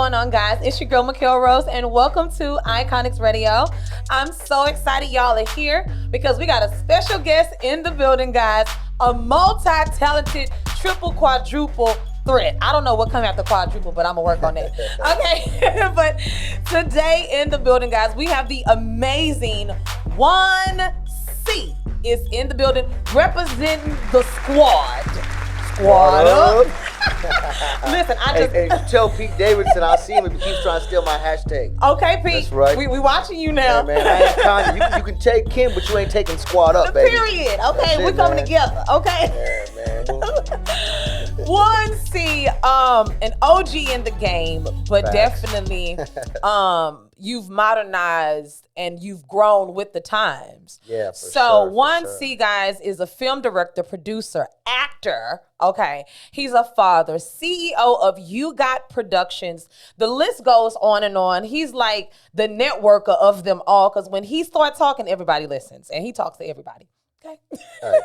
going on, guys? It's your girl, Mikhail Rose, and welcome to Iconics Radio. I'm so excited y'all are here because we got a special guest in the building, guys. A multi-talented, triple, quadruple threat. I don't know what comes after quadruple, but I'm going to work on that. Okay? But today in the building, guys, we have the amazing Juan is in the building representing the squad. Squad up. Listen, I just... Hey, tell Pete Davidson I see him if he keeps trying to steal my hashtag. Okay, Pete. That's right. We watching you now. Hey, man, I ain't Kanye. You can take Kim, but you ain't taking squad up, baby. Period. Okay, we're coming together. Okay. Yeah, man. Juan C, an OG in the game, but Facts. definitely you've modernized and you've grown with the times. Yeah, for so sure. Juan C, guys, is a film director, producer, actor. Okay. He's a father, CEO of You Got Productions. The list goes on and on. He's like the networker of them all because when he starts talking, everybody listens and he talks to everybody. Okay. Right.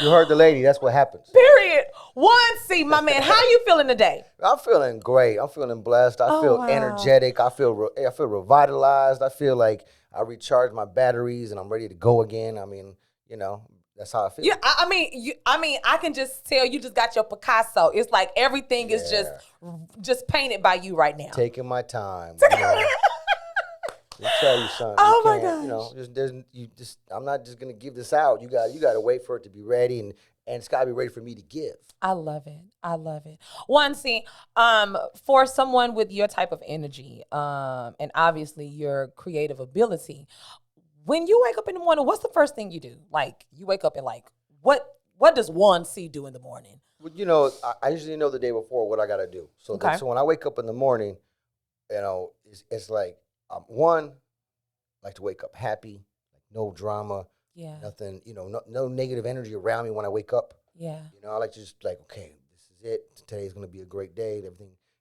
You heard the lady. That's what happens. Period. Juan C, my man, how you feeling today? I'm feeling great. I'm feeling blessed. I feel energetic. I feel revitalized. I feel like I recharged my batteries and I'm ready to go again. I mean, you know, that's how I feel. Yeah, I mean, I can just tell you just got your Picasso. It's like everything is just painted by you right now. Taking my time. You know. Let me tell you something. Oh my gosh. You know, I'm not just gonna give this out. You got to wait for it to be ready, and it's got to be ready for me to give. I love it. I love it. Juan C, for someone with your type of energy, and obviously your creative ability, when you wake up in the morning, what's the first thing you do? Like you wake up and like, what does Juan C do in the morning? Well, you know, I usually know the day before what I got to do. So, so when I wake up in the morning, you know, it's like. One, like to wake up happy, like no drama, nothing, you know, no negative energy around me when I wake up. Yeah. You know, I like to just like, okay, this is it. Today's going to be a great day.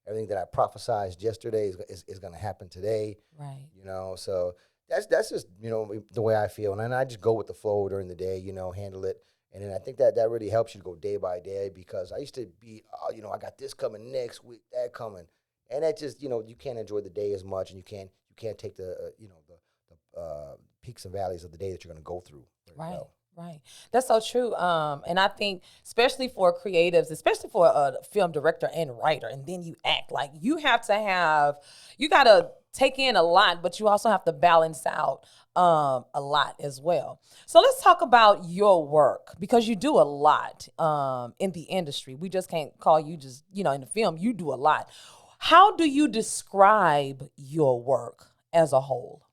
Everything that I prophesized yesterday is going to happen today. Right. You know, so that's just, you know, the way I feel. And then I just go with the flow during the day, you know, handle it. And then I think that really helps you to go day by day because I used to be, you know, I got this coming next week, that coming. And that just, you know, you can't enjoy the day as much and you can't take the you know the peaks and valleys of the day that you're going to go through. Right, right. That's so true. And I think especially for creatives, especially for a film director and writer, and then you act like you got to take in a lot, but you also have to balance out a lot as well. So let's talk about your work because you do a lot in the industry. We just can't call you just, you know, in the film, you do a lot. How do you describe your work as a whole?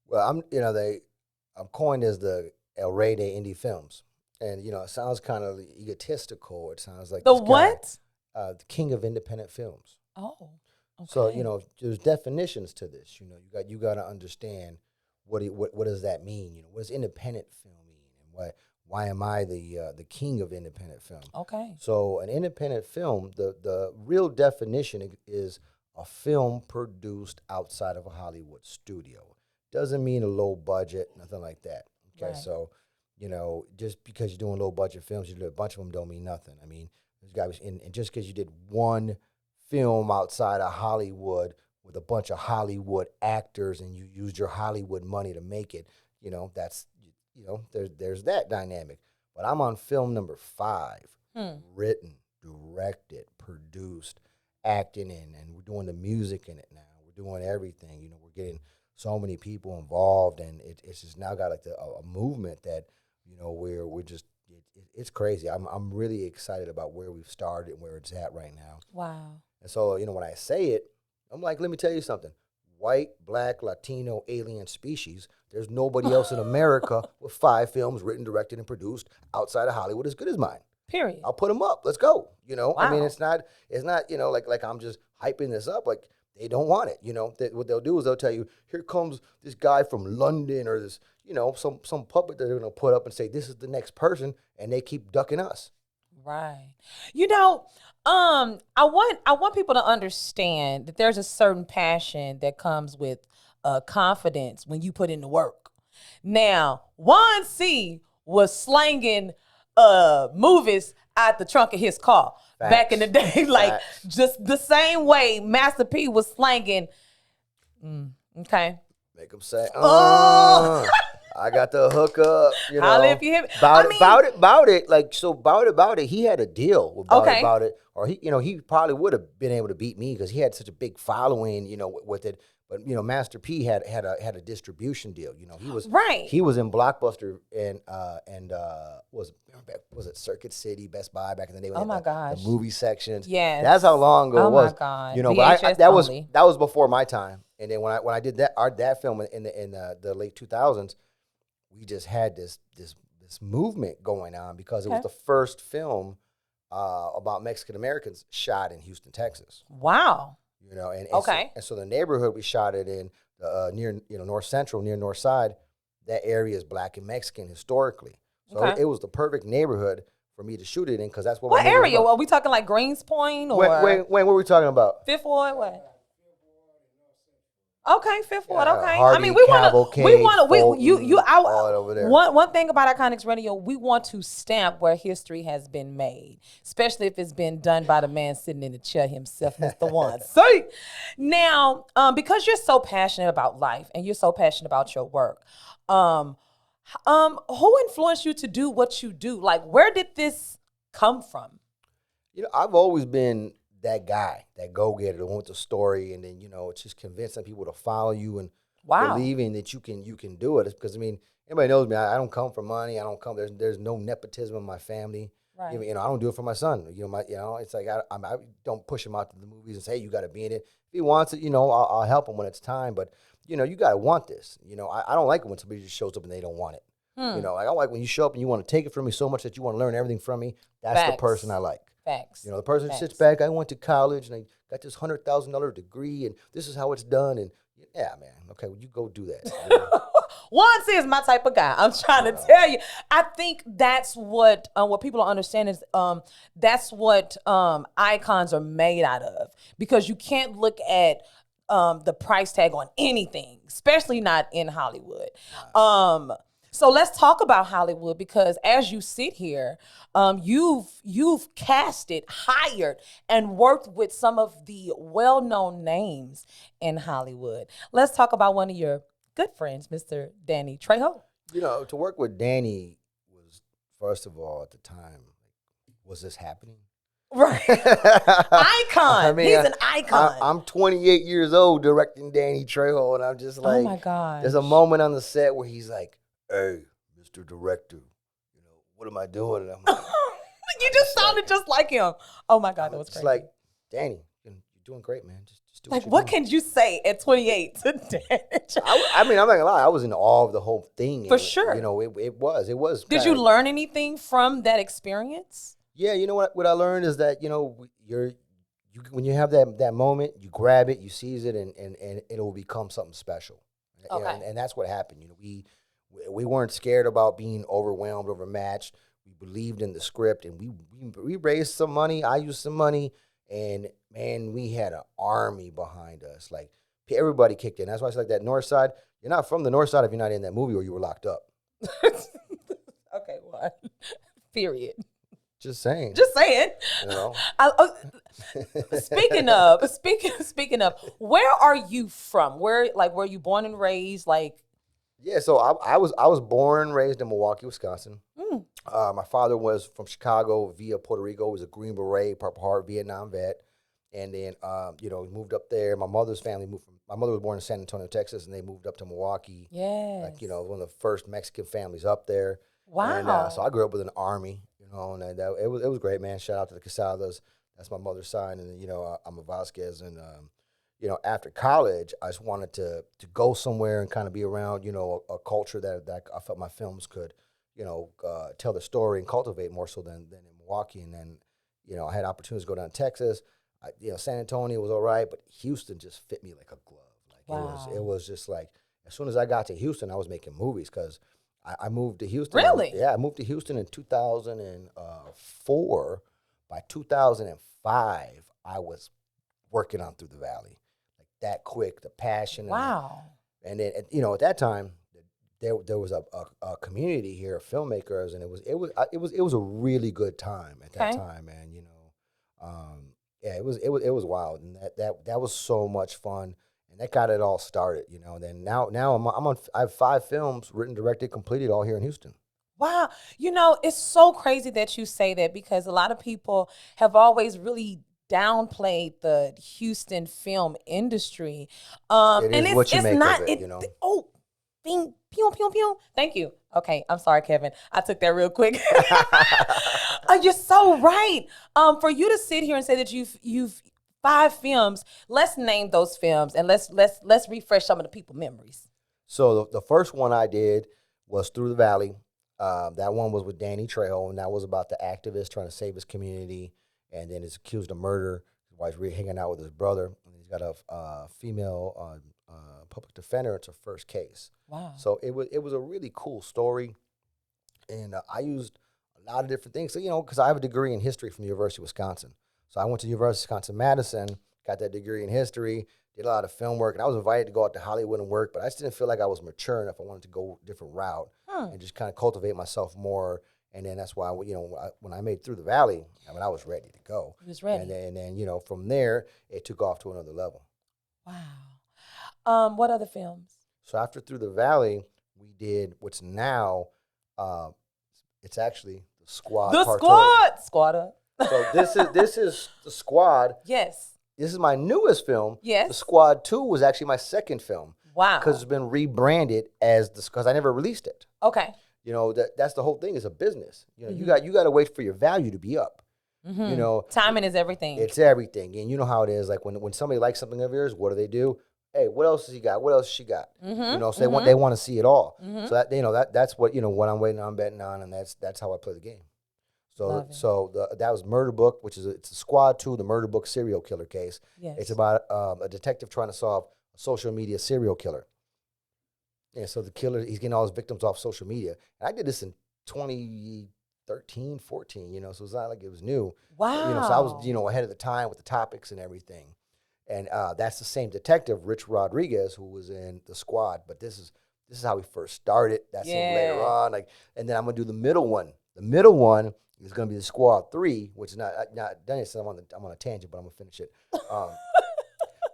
Well, I'm coined as the El Rey de Indie Films. And, you know, it sounds kind of egotistical. It sounds like the what? The king of independent films. Oh, okay. So, you know, there's definitions to this. You know, you got to understand what does that mean? You know, what does independent film mean? And why am I the king of independent film? Okay. So an independent film, the real definition is a film produced outside of a Hollywood studio. Doesn't mean a low budget, nothing like that. Okay, right. So, you know, just because you're doing low budget films, you do a bunch of them don't mean nothing. I mean, there's got and just because you did one film outside of Hollywood with a bunch of Hollywood actors and you used your Hollywood money to make it, you know, that's, you know, there's that dynamic. But I'm on film number 5, written, directed, produced, acting in, and we're doing the music in it now. We're doing everything. You know, we're getting so many people involved, and it's just now got like a movement that, you know, we're just it's crazy. I'm really excited about where we've started and where it's at right now. Wow. And so, you know, when I say it, I'm like, let me tell you something. White, black, Latino, alien species. There's nobody else in America with 5 films written, directed, and produced outside of Hollywood as good as mine. Period. I'll put them up. Let's go. You know, wow. I mean, it's not, you know, like I'm just hyping this up. Like they don't want it. You know, what they'll do is they'll tell you, here comes this guy from London or this, you know, some puppet that they're going to put up and say, this is the next person. And they keep ducking us. Right. You know, I want people to understand that there's a certain passion that comes with confidence when you put in the work. Now, Juan C was slanging movies out the trunk of his car. back in the day. Like, Facts. just the same way Master P was slanging. Okay. Make them say, Oh. I got the hookup, you know. Holla if you hit me. About it. Like, so about it, he had a deal about it. Or he probably would have been able to beat me because he had such a big following, with it. But Master P had a distribution deal. He was in Blockbuster and was it Circuit City, Best Buy back in the day? Oh my gosh, the movie sections. Yes, that's how long ago it was. Oh my god, but that was before my time. And then when I did that film in the late 2000s, we just had this movement going on because it was the first film about Mexican Americans shot in Houston, Texas. Wow. And so the neighborhood we shot it in near North Central, near North Side, that area is black and Mexican historically. So it was the perfect neighborhood for me to shoot it in because that's what area? Are we talking like Greens Point or when what were we talking about? Fifth Ward? What? Okay, Fifth Ward. Okay. Hardy, I mean, we want to. all over there. One thing about Iconix Radio, we want to stamp where history has been made, especially if it's been done by the man sitting in the chair himself, Mr. Juan. See, now, because you're so passionate about life and you're so passionate about your work, who influenced you to do what you do? Like, where did this come from? I've always been that guy, that go-getter, the one with the story, and then it's just convincing people to follow you and believing that you can do it. It's because anybody knows me. I don't come for money. I don't come. There's no nepotism in my family. Right. I don't do it for my son. It's like I don't push him out to the movies and say, hey, you got to be in it. If he wants it, I'll help him when it's time. But you got to want this. I don't like it when somebody just shows up and they don't want it. I don't like when you show up and you want to take it from me so much that you want to learn everything from me. That's the person I like. Facts. The person who sits back, I went to college and I got this $100,000 degree and this is how it's done. And yeah, man, okay, well, you go do that. Juan is my type of guy. I'm trying to tell you. I think that's what people don't understand is that's what icons are made out of, because you can't look at the price tag on anything, especially not in Hollywood. So let's talk about Hollywood, because as you sit here, you've casted, hired, and worked with some of the well-known names in Hollywood. Let's talk about one of your good friends, Mr. Danny Trejo. To work with Danny was, first of all, at the time, was this happening? Right. Icon. He's an icon. I'm 28 years old directing Danny Trejo, and I'm just like, oh my God. There's a moment on the set where he's like, hey, Mr. Director, what am I doing? And I'm like, you just sounded just like him. Oh my God, that was crazy. It's like, Danny, you're doing great, man. Just do what can you say at 28 to Danny? I'm not gonna lie, I was in awe of the whole thing. For sure. It was. Did you learn anything from that experience? Yeah, what I learned is that, when you have that moment, you grab it, you seize it, and it will become something special. Okay. And that's what happened. We weren't scared about being overwhelmed, overmatched. We believed in the script, and we raised some money. I used some money, and man, we had an army behind us. Like, everybody kicked in. That's why it's like that North Side. You're not from the North Side if you're not in that movie or you were locked up. Okay, what? Period. Just saying. Speaking of, where are you from? Were you born and raised? Yeah, so I was born and raised in Milwaukee, Wisconsin. My father was from Chicago via Puerto Rico. He was a Green Beret, Purple Heart, Vietnam vet. And then, moved up there. My mother's family my mother was born in San Antonio, Texas, and they moved up to Milwaukee. Yes. One of the first Mexican families up there. Wow. And so I grew up with an army, and it was great, man. Shout out to the Casadas. That's my mother's side. And then, I'm a Vazquez. And, after college, I just wanted to go somewhere and kind of be around, a culture that I felt my films could, tell the story and cultivate more so than in Milwaukee. And then, I had opportunities to go down to Texas. San Antonio was all right, but Houston just fit me like a glove. Wow. It was just like, as soon as I got to Houston, I was making movies because I moved to Houston. Really? I moved to Houston in 2004. By 2005, I was working on Through the Valley. Like that quick, the passion. Wow. And then, at that time, there was a community here of filmmakers, and it was a really good time at that time, man. Yeah, it was wild, and that was so much fun, and that got it all started, you know. And then now I have 5 films written, directed, completed, all here in Houston. Wow. It's so crazy that you say that because a lot of people have always really downplayed the Houston film industry. It And is it's what you it's make of not it, you know. oh, bing, pew, pew, pew. Thank you. Okay, I'm sorry, Kevin. I took that real quick. You're so right. For you to sit here and say that you've 5 films, let's name those films and let's refresh some of the people memories. So the first one I did was Through the Valley. That one was with Danny Trejo, and that was about the activist trying to save his community, and then is accused of murder. While he's really hanging out with his brother, and he's got a female public defender. It's her first case. Wow. So it was a really cool story, and I used a lot of different things. So because I have a degree in history from the University of Wisconsin, so I went to the University of Wisconsin-Madison, got that degree in history, did a lot of film work, and I was invited to go out to Hollywood and work, but I just didn't feel like I was mature enough. I wanted to go a different route and just kind of cultivate myself more. And then that's why, when I made Through the Valley, I mean, I was ready to go. You was ready. And then from there, it took off to another level. Wow. What other films? So after Through the Valley, we did what's now, it's actually The Squad. The Part Squad. Squad up. So this is The Squad. Yes. This is my newest film. Yes. The Squad 2 was actually my second film. Wow. Because it's been rebranded as because I never released it. Okay. That's the whole thing. Is a business. You got to wait for your value to be up. Timing is everything. It's everything, and you know how it is. Like when somebody likes something of yours, what do? Hey, what else has he got? What else has she got? So they want to see it all. So that's what what I'm waiting on, betting on, and that's how I play the game. So that was Murder Book, which is it's a Squad 2, the Murder Book serial killer case. Yes. It's about a detective trying to solve a social media serial killer. Yeah, so the killer, he's getting all his victims off social media. And I did this in 2013, 14, so it's not like it was new. Wow. So I was, ahead of the time with the topics and everything. And that's the same detective, Rich Rodriguez, who was in The Squad. But this is how we first started. That's him later on. And then I'm going to do the middle one. The middle one is going to be The Squad 3, which is not done yet, so I'm on a tangent, but I'm going to finish it.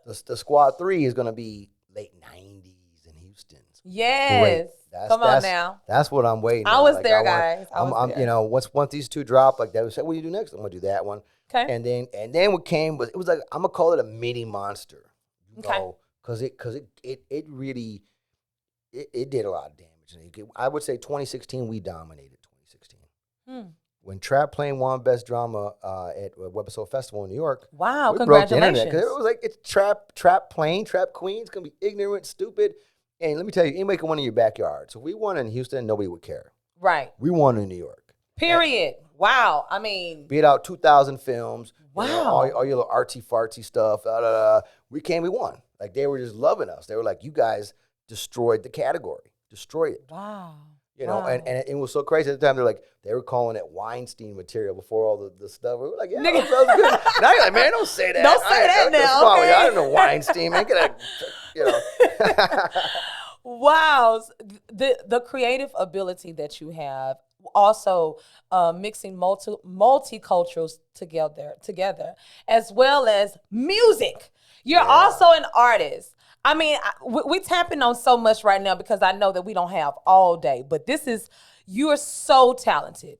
The Squad 3 is going to be late 90s in Houston. Yes. Come on now. That's what I'm waiting. I was there, guys. Once these 2 drop, like that, we said, what do you do next? I'm gonna do that one. Okay. And then what came was, it was like, I'm gonna call it a mini monster. Okay. Because it really did a lot of damage. I would say 2016 we dominated 2016. When Trap Plane won Best Drama at Webisode Festival in New York. Wow, we congratulations. Broke the internet, 'cause it was like, it's Trap Plane, Trap Queen. It's going to be ignorant, stupid. And let me tell you, anybody can win in your backyard. So if we won in Houston, nobody would care. Right. We won in New York. Period. Wow. I mean. Beat out 2,000 films. Wow. All your little artsy-fartsy stuff. We won. Like, they were just loving us. They were like, you guys destroyed the category. Destroyed it. Wow. Wow. And it was so crazy at the time. They were calling it Weinstein material before all the stuff. We were like, yeah, that sounds good. Now you're like, man, don't say that. Don't say that now. Okay. I don't know Weinstein, man. Wow. The creative ability that you have, also mixing multiculturals together, as well as music. You're also an artist. I mean, we tapping on so much right now because I know that we don't have all day, but you're so talented.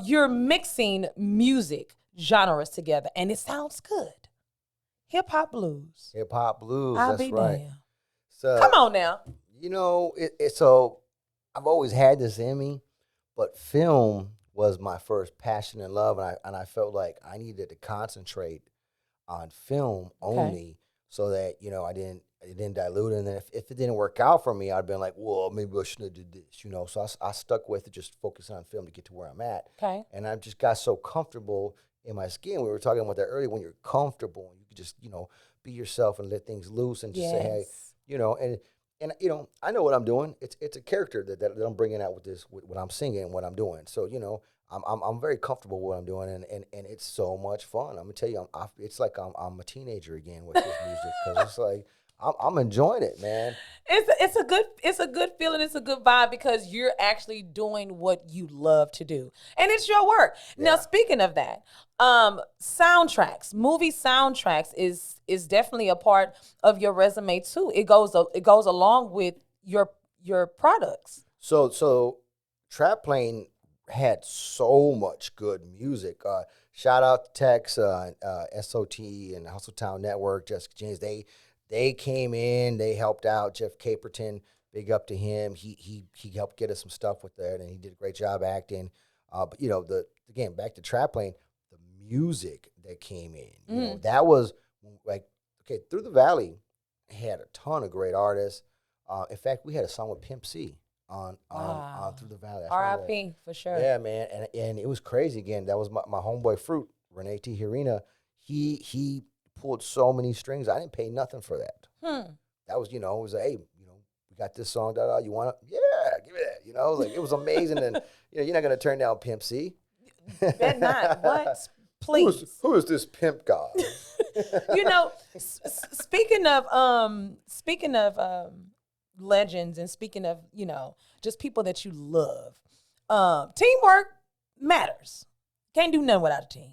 You're mixing music genres together, and it sounds good. Hip hop blues. That's right. Damn. So, come on now. So I've always had this in me, but film was my first passion and love, and I felt like I needed to concentrate on film only, so that I didn't dilute it. And then if it didn't work out for me, I'd been like, well, maybe I shouldn't have did this, So I stuck with it, just focusing on film to get to where I'm at. Okay. And I just got so comfortable in my skin. We were talking about that earlier. When you're comfortable, you can just be yourself and let things loose and just say, hey, and I know what I'm doing. It's a character that I'm bringing out with what I'm singing and what I'm doing. So I'm very comfortable with what I'm doing, and it's so much fun. I'm gonna tell you, it's like I'm a teenager again with this music, because it's like I'm enjoying it, man. It's a good feeling. It's a good vibe because you're actually doing what you love to do, and it's your work. Now, Yeah. speaking of that, soundtracks, movie soundtracks is definitely a part of your resume too. It goes along with your products. So Trap Plane had so much good music. Shout out to Tex, SOT, and Hustle Town Network, Jessica James. They came in, they helped out. Jeff Caperton, big up to him. He helped get us some stuff with that, and he did a great job acting. But again, back to Trap Plane, the music that came in, that was like, okay, Through the Valley had a ton of great artists. In fact, we had a song with Pimp C on Through the Valley. R.I.P. for sure. Yeah, man, and it was crazy. Again, that was my homeboy Fruit, Renee T. Hirina. He pulled so many strings. I didn't pay nothing for that. That was, it was like, hey, we got this song. You want it? Yeah, give me that. Like it was amazing. And you're not gonna turn down Pimp C. Bet not. What? Please. Who is this pimp god? Speaking of legends and speaking of just people that you love, teamwork matters. Can't do nothing without a team.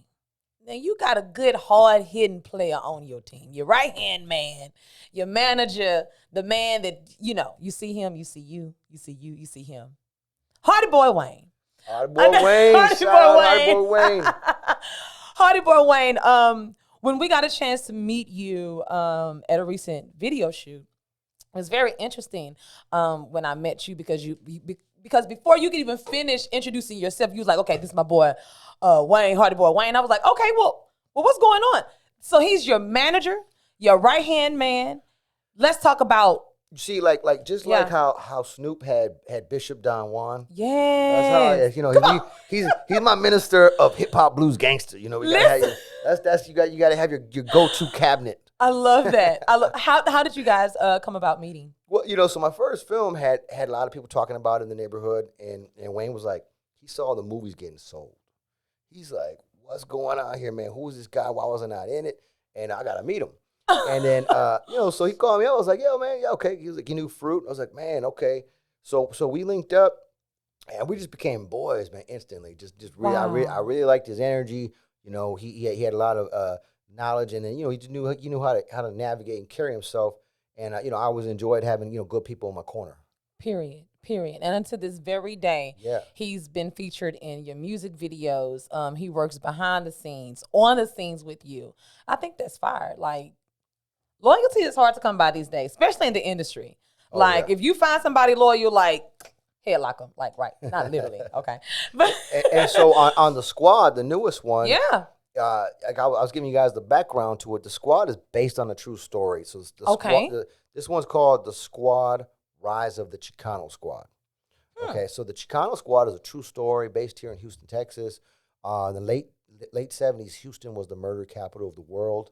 Now you got a good hard hitting player on your team, your right hand man, your manager, the man that you see him, you see you see him. Hardy Boy Wayne. Hardy Boy Wayne. Hardy Boy Wayne. Hardy Boy Wayne. When we got a chance to meet you at a recent video shoot, it was very interesting when I met you because before you could even finish introducing yourself, you was like, okay, this is my boy Wayne, Hardy Boy Wayne. I was like, okay, well, what's going on? So he's your manager, your right hand man. Let's talk about. You see, like how Snoop had Bishop Don Juan. Yeah, that's how he's my minister of hip hop blues gangster. We gotta have you gotta have your go to cabinet. I love that. How did you guys come about meeting? Well, so my first film had a lot of people talking about it in the neighborhood, and Wayne was like, he saw the movies getting sold. He's like, what's going on here, man? Who is this guy? Why wasn't I in it? And I gotta meet him. And then so he called me up. I was like, yo, man, yeah, okay. He was like, he knew Fruit. I was like, man, okay. So we linked up, and we just became boys, man, instantly. Just really, Wow. I really liked his energy. He had a lot of knowledge, and then he just knew how to navigate and carry himself. And I always enjoyed having good people in my corner. Period. And until this very day, Yeah. he's been featured in your music videos. He works behind the scenes, on the scenes with you. I think that's fire. Like, loyalty is hard to come by these days, especially in the industry. Yeah. If you find somebody loyal, like, headlock them. Like, right. Not literally. Okay. But and so on the squad, the newest one, yeah. I was giving you guys the background to it. The squad is based on a true story. So Okay. This one's called The Squad: Rise of the Chicano Squad. Okay, so the Chicano Squad is a true story based here in Houston, Texas. In the late 70s, Houston was the murder capital of the world.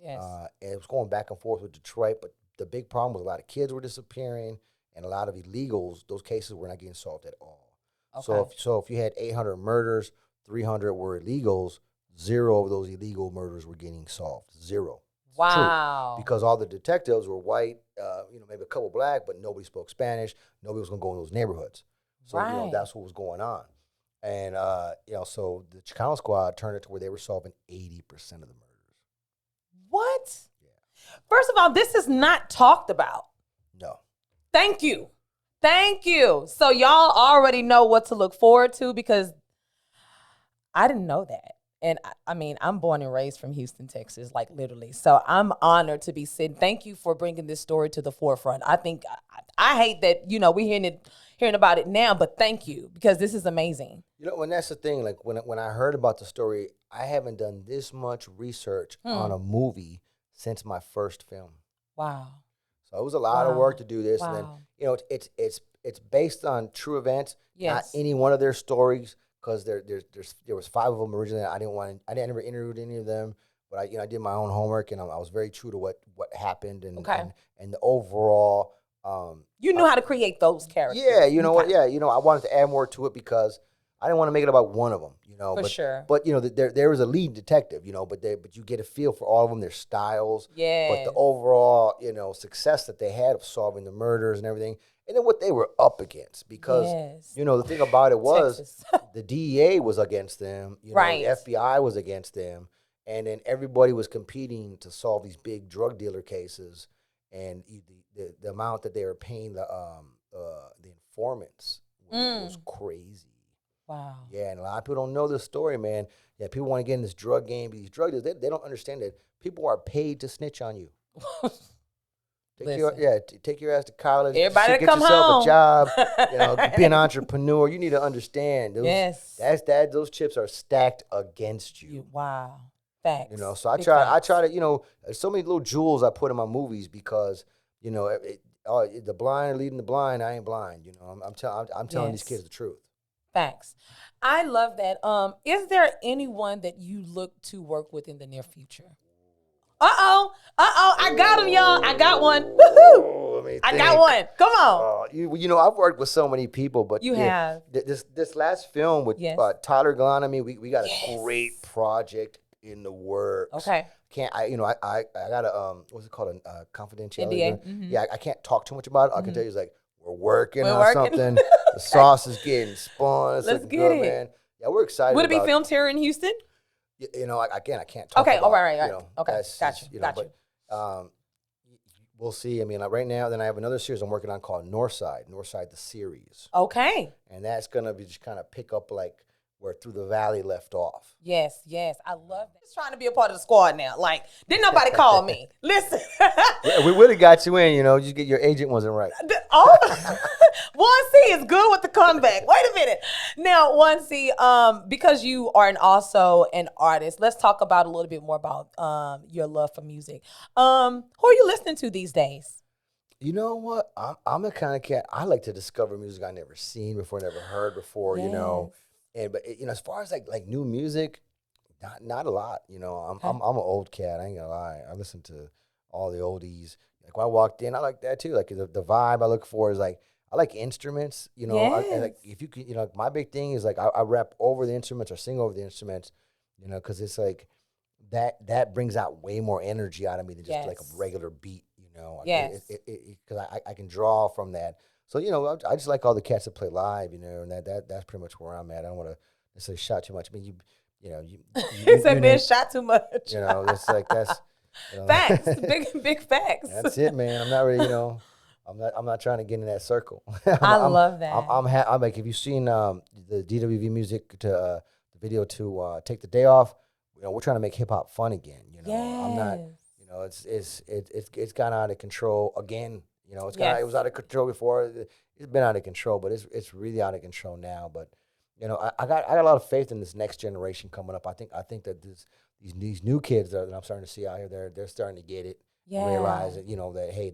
Yes. And it was going back and forth with Detroit, but the big problem was a lot of kids were disappearing, and a lot of illegals. Those cases were not getting solved at all. Okay. So if you had 800 murders, 300 were illegals. 0 of those illegal murders were getting solved. 0. It's Wow. true. Because all the detectives were white, maybe a couple black, but nobody spoke Spanish. Nobody was going to go in those neighborhoods. So Right. that's what was going on. And so the Chicano Squad turned it to where they were solving 80% of the murders. What? Yeah. First of all, this is not talked about. No. Thank you. So y'all already know what to look forward to because I didn't know that. And I mean, I'm born and raised from Houston, Texas, like literally. So I'm honored to be sitting. Thank you for bringing this story to the forefront. I think I hate that, we're hearing about it now, but thank you because this is amazing. And that's the thing. Like when I heard about the story, I haven't done this much research on a movie since my first film. Wow. So it was a lot of work to do this. Wow. And then, it's based on true events, not Yes. any one of their stories. Because there was 5 of them originally. I never interviewed any of them, but I did my own homework, and I was very true to what happened and the overall. You knew how to create those characters. Yeah, you know what? Yeah, I wanted to add more to it because I didn't want to make it about one of them, you know. For sure. But you know, there was a lead detective, you know. But you get a feel for all of them, their styles. Yeah. But the overall, you know, success that they had of solving the murders and everything, and then what they were up against, because you know the thing about it was the DEA was against them, you know, right. the FBI was against them, and then everybody was competing to solve these big drug dealer cases, and the amount that they were paying the informants was crazy. Wow. Yeah, and a lot of people don't know this story, man. Yeah, people want to get in this drug game, but these drug dealers, they don't understand that people are paid to snitch on you. Take your ass to college. Everybody get come yourself home. a job. You know, be an entrepreneur. You need to understand. Those chips are stacked against you. Wow. Facts. You know, so I try to, you know, so many little jewels I put in my movies because, you know, the blind leading the blind. I ain't blind. You know, I'm telling these kids the truth. Facts. I love that. Is there anyone that you look to work with in the near future? I got him, y'all. I got one. Woohoo! I got one. Come on. You know, I've worked with so many people, but you have this last film with Tyler Glenn. I mean, we got a great project in the works. Okay. I got a what's it called, a confidentiality. NDA. Mm-hmm. Yeah, I can't talk too much about it. I can tell you, it's like we're working on something. The sauce is getting spun. It's Let's looking get good, it, man. Yeah, we're excited. Would it be filmed here in Houston? You know, again, I can't talk. Okay, about, all right. You know, okay, got you. But, we'll see. I mean, like right now, then I have another series I'm working on called Northside the series. Okay. And that's gonna be just kind of pick up like where Through the Valley left off. Yes, I love that. Just trying to be a part of the squad now. Like, didn't nobody call me? Listen. Yeah, we would have got you in, you know, just get your agent wasn't right. Juan C is good with the comeback. Wait a minute. Now, Juan C, because you are also an artist, let's talk about a little bit more about your love for music. Who are you listening to these days? You know what? I'm the kind of cat, I like to discover music I never seen before, never heard before, you know. But you know, as far as like new music, not a lot. You know, I'm an old cat. I ain't gonna lie. I listen to all the oldies. Like when I walked in, I like that too. Like the vibe I look for is like I like instruments. You know, and like if you can, you know, my big thing is like I rap over the instruments or sing over the instruments. You know, because it's like that brings out way more energy out of me than just like a regular beat. You know, because I can draw from that. So, you know, I just like all the cats that play live, you know, and that's pretty much where I'm at. I don't want to necessarily shout too much. I mean, you said being shot too much. You know, that's you know, facts, big facts. That's it, man. I'm not really, you know, I'm not trying to get in that circle. I love that. I'm like, have you seen the DWV music to the video to Take the Day Off? You know, we're trying to make hip hop fun again. You know, I'm not. You know, it's gone out of control again. You know, it was out of control before. It's been out of control, but it's really out of control now. But you know, I got a lot of faith in this next generation coming up. I think that these new kids that I'm starting to see out here, they're starting to get it, realize that, you know, that hey,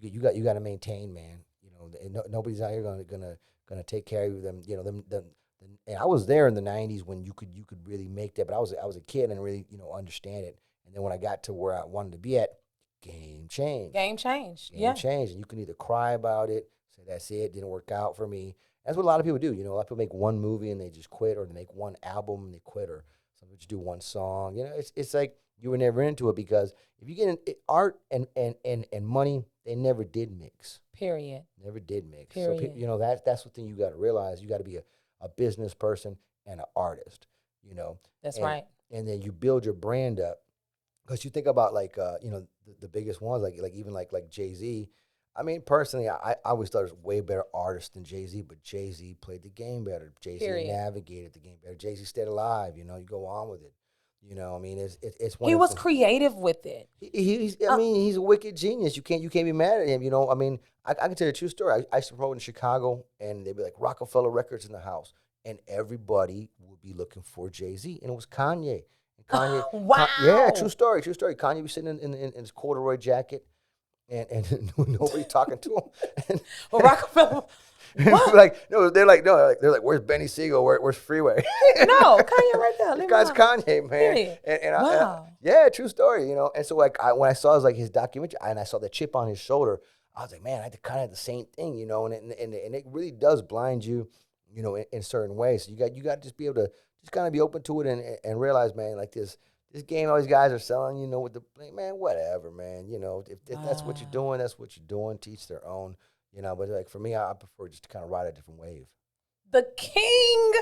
you gotta maintain, man. You know, nobody's out here gonna take care of them. You know, and I was there in the '90s when you could really make that, but I was a kid and really, you know, understand it. And then when I got to where I wanted to be at, game changed. Game changed. And you can either cry about it, say that's it, didn't work out for me. That's what a lot of people do. You know, a lot of people make one movie and they just quit, or they make one album and they quit, or some people just do one song. You know, it's like you were never into it, because if you get in art and money, they never did mix. Period. Never did mix. Period. So you know, that's the thing you got to realize. You got to be a business person and an artist. You know, that's right. And then you build your brand up. Because you think about like you know, the biggest ones, like even like Jay-Z. I mean, personally, I always thought he was a way better artist than Jay-Z, but Jay-Z played the game better. Jay-Z navigated the game better. Jay-Z stayed alive. You know, you go on with it. You know, I mean, it's one. He was creative with it. I mean, he's a wicked genius. You can't be mad at him. You know, I mean, I can tell you a true story. I used to promote in Chicago, and they'd be like Rockefeller Records in the house, and everybody would be looking for Jay-Z, and it was Kanye. Kanye, wow. True story. Kanye was sitting in his corduroy jacket, and nobody talking to him. Well, Rockefeller. They're like, where's Benny Siegel? Where's Freeway? No, Kanye right there. The guy's Kanye, man. And true story. You know, and so like when I saw his documentary and I saw the chip on his shoulder, I was like, man, I kind of had the same thing, you know, and it really does blind you. you know, in certain ways. So you got to just be able to just kind of be open to it and realize, man, like this game all these guys are selling, you know, with the man, whatever, man. You know, if that's what you're doing, that's what you're doing. Teach their own, you know. But like for me, I prefer just to kind of ride a different wave. The king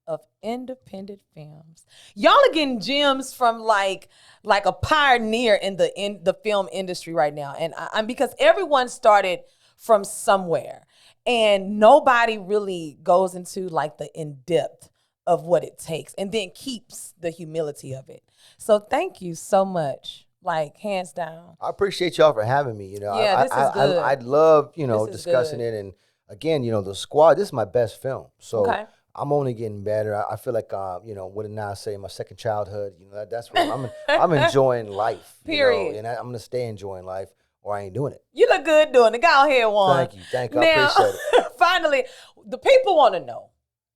of independent films. Y'all are getting gems from like a pioneer in the film industry right now. And I'm because everyone started from somewhere and nobody really goes into like the in-depth of what it takes and then keeps the humility of it. So thank you so much. Like hands down. I appreciate y'all for having me. You know, Yeah, this is good. I'd love, you know, This is discussing good. it. And again, you know, The Squad, this is my best film. So Okay. I'm only getting better. I feel like, you know, what did I say? My second childhood. You know, that's what I'm enjoying life. Period. You know, and I'm gonna stay enjoying life, or I ain't doing it. You look good doing it. Go ahead, Juan. Thank you. I Now, appreciate it. finally, the people want to know.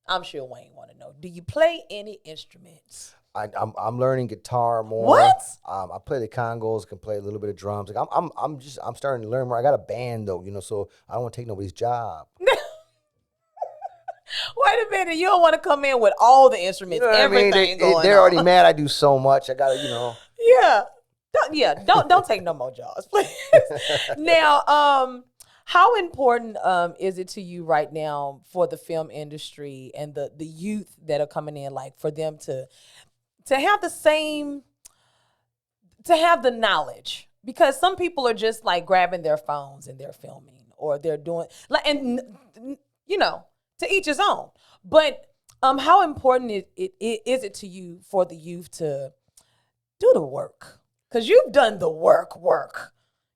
I'm sure Wayne want to know. Do you play any instruments? I'm learning guitar more. What? I play the congos, can play a little bit of drums. Like I'm starting to learn more. I got a band though, you know, so I don't want to take nobody's job. Wait a minute. You don't want to come in with all the instruments, You know what I mean? everything going They're on. already mad. I do so much. I gotta, you know. Don't take no more jobs, please. Now, how important is it to you right now for the film industry and the youth that are coming in, like for them to have the knowledge? Because some people are just like grabbing their phones and they're filming or they're doing like, and you know, to each his own. But how important is it to you for the youth to do the work? Because you've done the work,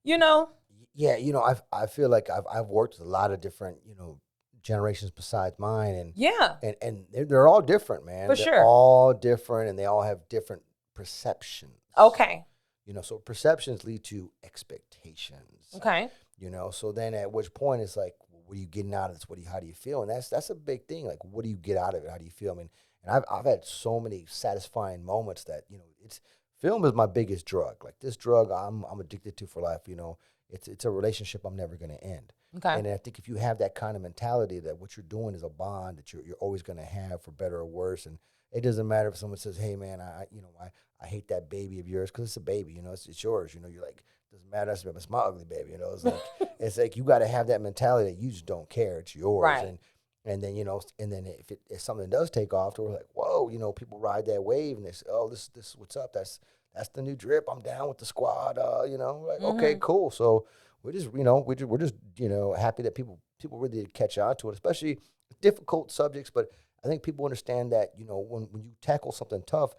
you know? Yeah, you know, I feel like I've worked with a lot of different, you know, generations besides mine, and Yeah. and they're all different, man. For They're sure. all different, and they all have different perceptions. Okay. You know, so perceptions lead to expectations. Okay. You know, so then at which point it's like, what are you getting out of this? How do you feel? And that's a big thing. Like, what do you get out of it? How do you feel? I mean, and I've had so many satisfying moments that, you know, film is my biggest drug. Like this drug I'm addicted to for life, you know. It's a relationship I'm never going to end. Okay. And I think if you have that kind of mentality that what you're doing is a bond that you're always going to have for better or worse, and it doesn't matter if someone says, "Hey, man, I hate that baby of yours," because it's a baby, you know, it's yours. You know, you're like, doesn't matter. It's my ugly baby. You know, it's like you got to have that mentality that you just don't care. It's yours. Right. And then, you know, and then if something does take off, we're like, whoa, you know, people ride that wave and they say, oh, this is what's up. That's the new drip. I'm down with the squad. You know, like, okay, cool. So we're just, you know, we're just, you know, happy that people really catch on to it, especially difficult subjects. But I think people understand that, you know, when you tackle something tough,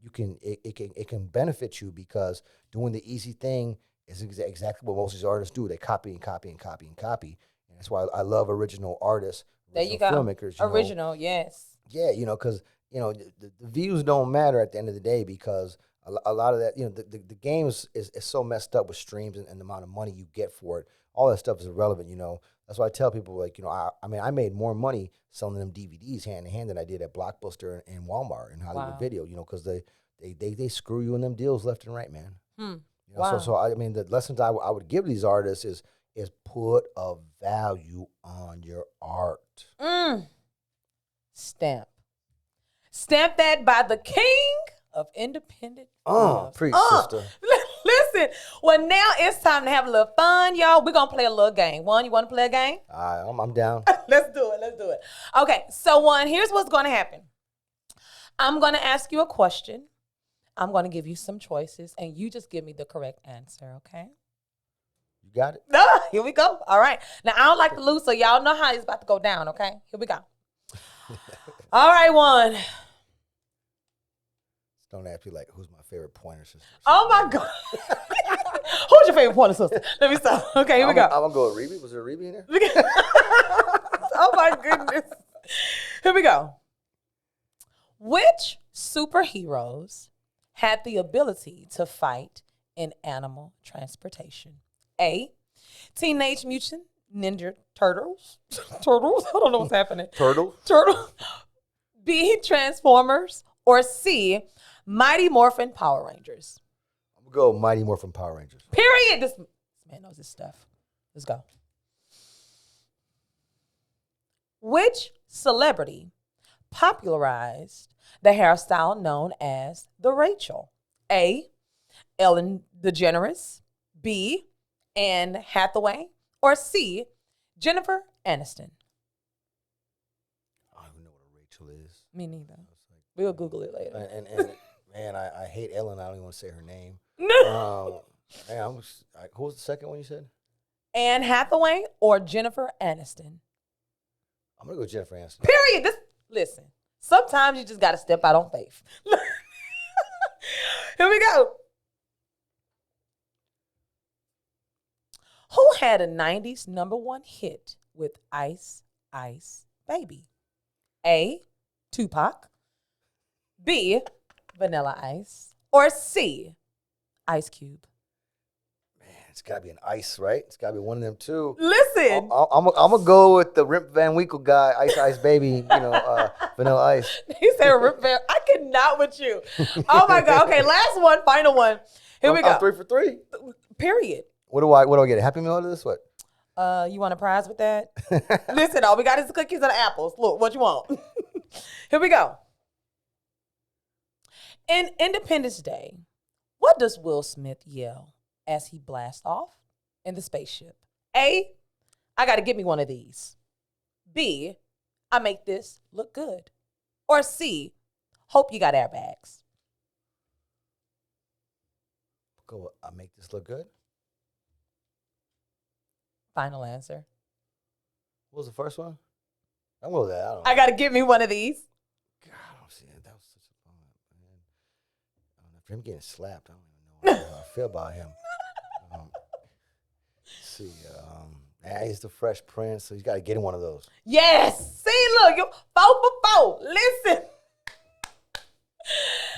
it can benefit you, because doing the easy thing is exactly what most of these artists do. They copy and copy and copy and copy. And that's why I love original artists, There you go. filmmakers. Original, yes. Yeah, you know, because, you know, the views don't matter at the end of the day, because a lot of that, you know, the game is so messed up with streams and the amount of money you get for it. All that stuff is irrelevant, you know. That's why I tell people, like, you know, I mean, I made more money selling them DVDs hand in hand than I did at Blockbuster and Walmart and Hollywood Video, you know, because they screw you in them deals left and right, man. You know, so I mean, the lessons I would give these artists is put a value on your art. Stamp that by the king of independent films. Preach, sister. Listen, well, now it's time to have a little fun, y'all. We're going to play a little game. Juan, you want to play a game? I'm down. Let's do it. Okay, so Juan, here's what's going to happen. I'm going to ask you a question. I'm going to give you some choices, and you just give me the correct answer, okay? You got it? Here we go. All right. Now, I don't like to lose, so y'all know how it's about to go down, okay? Here we go. All right, Juan. Don't ask me, like, who's my favorite pointer sister? Oh, my God. Who's your favorite pointer sister? Let me stop. Okay, here we go. I'm going to go with Rebe. Was there a Rebe in there? Oh, my goodness. Here we go. Which superheroes had the ability to fight in animal transportation? A, Teenage Mutant Ninja Turtles. Turtles? I don't know what's happening. Turtle. B, Transformers. Or C, Mighty Morphin Power Rangers. I'm going to go Mighty Morphin Power Rangers. Period. This man knows his stuff. Let's go. Which celebrity popularized the hairstyle known as the Rachel? A. Ellen DeGeneres. B. Anne Hathaway. Or C. Jennifer Aniston. I don't even know what a Rachel is. Me neither. We'll Google it later. And man, I hate Ellen. I don't even want to say her name. Man, who was the second one you said? Anne Hathaway or Jennifer Aniston? I'm gonna go Jennifer Aniston. Period. Listen. Sometimes you just gotta step out on faith. Here we go. Who had a 90s #1 hit with Ice Ice Baby? A. Tupac. B. Vanilla Ice. Or C. Ice Cube. Man, it's gotta be an Ice, right? It's gotta be one of them two. Listen. I'm gonna go with the Rip Van Winkle guy, Ice Ice Baby. Vanilla Ice. He said Rip Van. I cannot with you. Oh my God. Okay, last one, final one. Here we go. I'm 3 for 3. Period. What do I get? A Happy Meal out of this? What? You want a prize with that? Listen, all we got is the cookies and the apples. Look, what you want? Here we go. In Independence Day, what does Will Smith yell as he blasts off in the spaceship? A, I got to get me one of these. B, I make this look good. Or C, hope you got airbags. Go. I make this look good. Final answer. What was the first one? I'm going with that. I don't know. I got to get me one of these. God, I don't see it. That was such a bummer, man. I don't know. For him getting slapped, I don't even know how I feel about him. Let's see. He's the Fresh Prince, so he's got to get him one of those. Yes. See, look, you 4 for 4. Listen.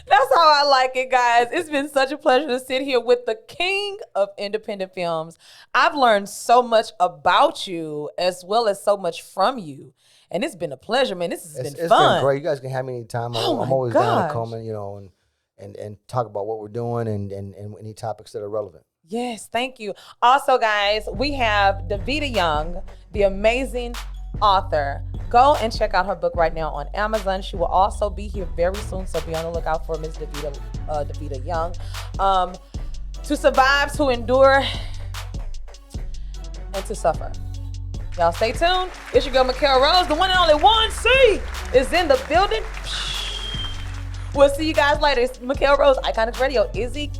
That's how I like it, guys. It's been such a pleasure to sit here with the king of independent films. I've learned so much about you as well as so much from you. And it's been a pleasure, man. It's been fun. It's been great. You guys can have me anytime. I'm always down to come and talk about what we're doing and any topics that are relevant. Yes, thank you. Also, guys, we have Davida Young, the amazing author. Go and check out her book right now on Amazon. She will also be here very soon, so be on the lookout for Ms. Davida Young. To survive, to endure, and to suffer. Y'all stay tuned. It's your girl, Mikhail Rose. The one and only 1C is in the building. We'll see you guys later. It's Mikhail Rose, Iconics Radio. Izzy